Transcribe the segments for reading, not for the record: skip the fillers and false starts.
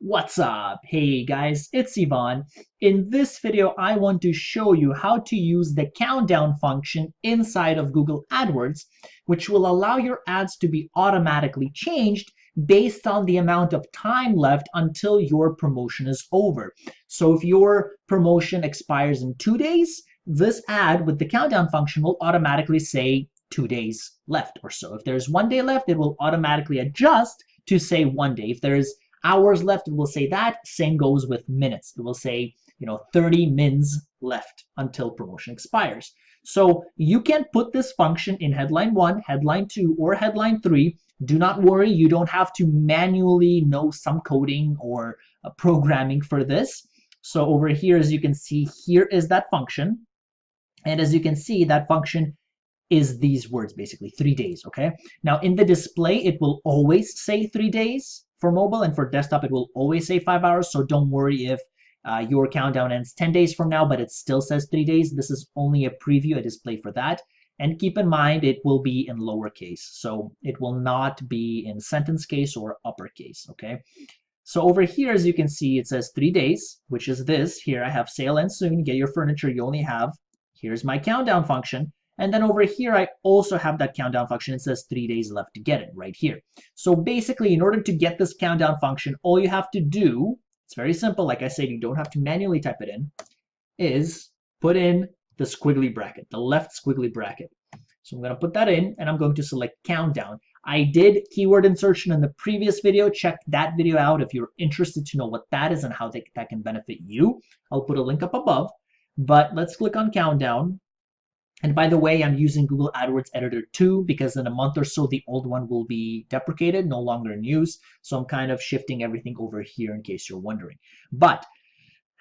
What's up? Hey guys, it's Ivan. In this video, I want to show you how to use the countdown function inside of Google AdWords, which will allow your ads to be automatically changed based on the amount of time left until your promotion is over. So if your promotion expires in 2 days, this ad with the countdown function will automatically say 2 days left or so. If there's 1 day left, it will automatically adjust to say 1 day. If there's hours left, it will say that. Same goes with minutes. It will say 30 mins left until promotion expires. So you can put this function in headline 1, headline 2, or headline 3. Do not worry, you don't have to manually know some coding or programming for this. So over here, as you can see, here is that function. And as you can see, that function is these words, basically 3 days. Okay, now in the display it will always say 3 days for mobile, and for desktop it will always say 5 hours. So don't worry if your countdown ends 10 days from now but it still says 3 days. This is only a preview, a display for that. And keep in mind it will be in lowercase, so it will not be in sentence case or uppercase. Okay, so over here, as you can see, it says 3 days, which is this. Here I have sale ends soon, get your furniture, you only have. Here's my countdown function. And then over here, I also have that countdown function. It says 3 days left to get it right here. So basically, in order to get this countdown function, all you have to do, it's very simple. Like I said, you don't have to manually type it in, is put in the squiggly bracket, the left squiggly bracket. So I'm going to put that in and I'm going to select countdown. I did keyword insertion in the previous video. Check that video out if you're interested to know what that is and how that can benefit you. I'll put a link up above, but let's click on countdown. And by the way, I'm using Google AdWords Editor 2 because in a month or so, the old one will be deprecated, no longer in use. So I'm kind of shifting everything over here in case you're wondering. But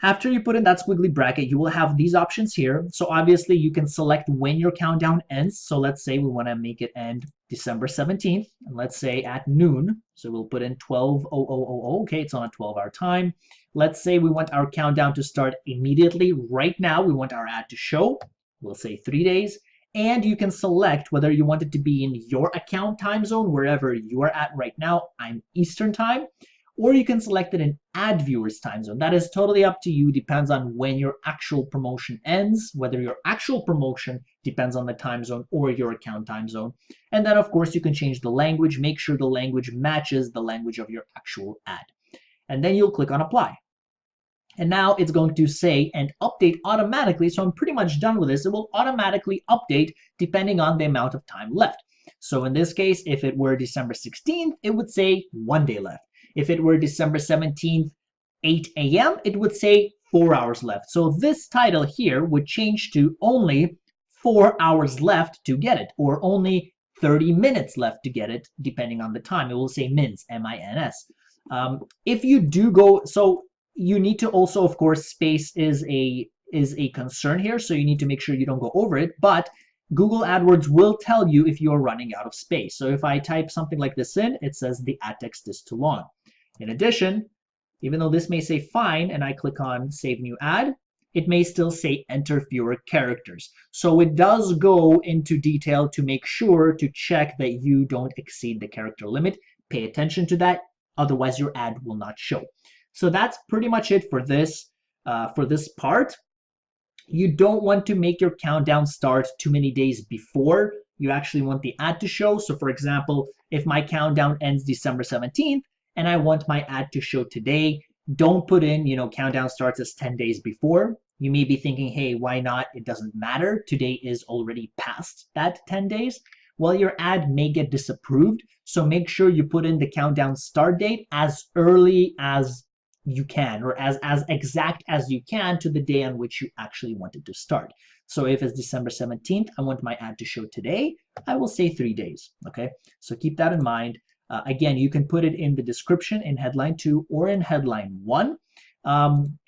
after you put in that squiggly bracket, you will have these options here. So obviously, you can select when your countdown ends. So let's say we want to make it end December 17th, and let's say at noon. So we'll put in 12:00. Okay, it's on a 12-hour time. Let's say we want our countdown to start immediately. Right now, we want our ad to show. We'll say 3 days, and you can select whether you want it to be in your account time zone, wherever you are at right now. I'm Eastern time, or you can select it in ad viewers time zone. That is totally up to you, depends on when your actual promotion ends, whether your actual promotion depends on the time zone or your account time zone. And then of course you can change the language, make sure the language matches the language of your actual ad. And then you'll click on apply. And now it's going to say and update automatically. So I'm pretty much done with this. It will automatically update depending on the amount of time left. So in this case, if it were December 16th, it would say 1 day left. If it were December 17th, 8 a.m., it would say 4 hours left. So this title here would change to only 4 hours left to get it, or only 30 minutes left to get it, depending on the time. It will say mins, M-I-N-S. If you do go, so you need to also, of course, space is a concern here, so you need to make sure you don't go over it, but Google AdWords will tell you if you're running out of space. So if I type something like this in, it says the ad text is too long. In addition, even though this may say fine, and I click on Save New Ad, it may still say enter fewer characters. So it does go into detail to make sure to check that you don't exceed the character limit. Pay attention to that, otherwise your ad will not show. So that's pretty much it for this part. You don't want to make your countdown start too many days before you actually want the ad to show. So for example, if my countdown ends December 17th and I want my ad to show today, don't put in, countdown starts as 10 days before. You may be thinking, hey, why not? It doesn't matter. Today is already past that 10 days. Well, your ad may get disapproved. So make sure you put in the countdown start date as early as you can, or as exact as you can to the day on which you actually want it to start. So if it's December 17th, I want my ad to show today, I will say 3 days. Okay, so keep that in mind. Again, you can put it in the description in headline 2 or in headline 1.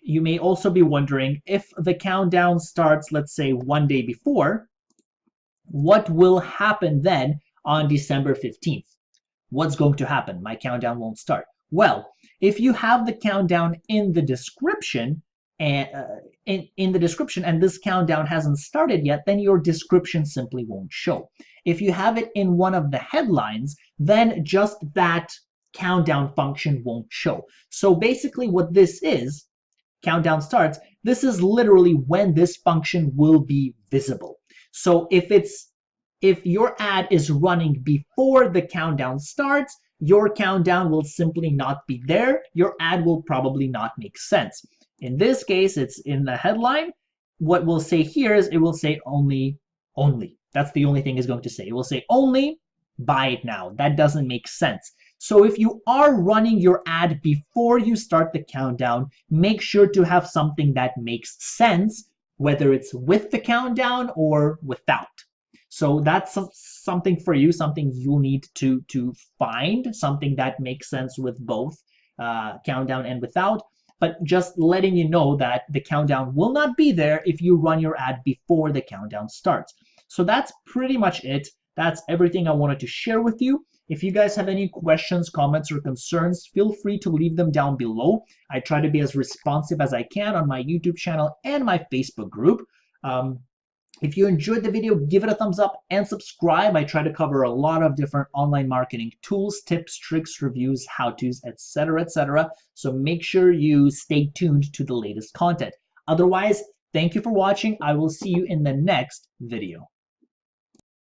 You may also be wondering, if the countdown starts, let's say 1 day before, what will happen then on December 15th? What's going to happen? My countdown won't start. Well, if you have the countdown in the description and and this countdown hasn't started yet, then your description simply won't show. If you have it in one of the headlines, then just that countdown function won't show. So basically what this is, countdown starts, this is literally when this function will be visible. So if your ad is running before the countdown starts, your countdown will simply not be there. Your ad will probably not make sense. In this case, it's in the headline. What we'll say here is it will say only. That's the only thing it's going to say. It will say only, buy it now. That doesn't make sense. So if you are running your ad before you start the countdown, make sure to have something that makes sense, whether it's with the countdown or without. So that's something for you, something you'll need to find, something that makes sense with both countdown and without. But just letting you know that the countdown will not be there if you run your ad before the countdown starts. So that's pretty much it. That's everything I wanted to share with you. If you guys have any questions, comments, or concerns, feel free to leave them down below. I try to be as responsive as I can on my YouTube channel and my Facebook group. If you enjoyed the video, give it a thumbs up and subscribe. I try to cover a lot of different online marketing tools, tips, tricks, reviews, how-tos, etc., etc. So make sure you stay tuned to the latest content. Otherwise, thank you for watching. I will see you in the next video.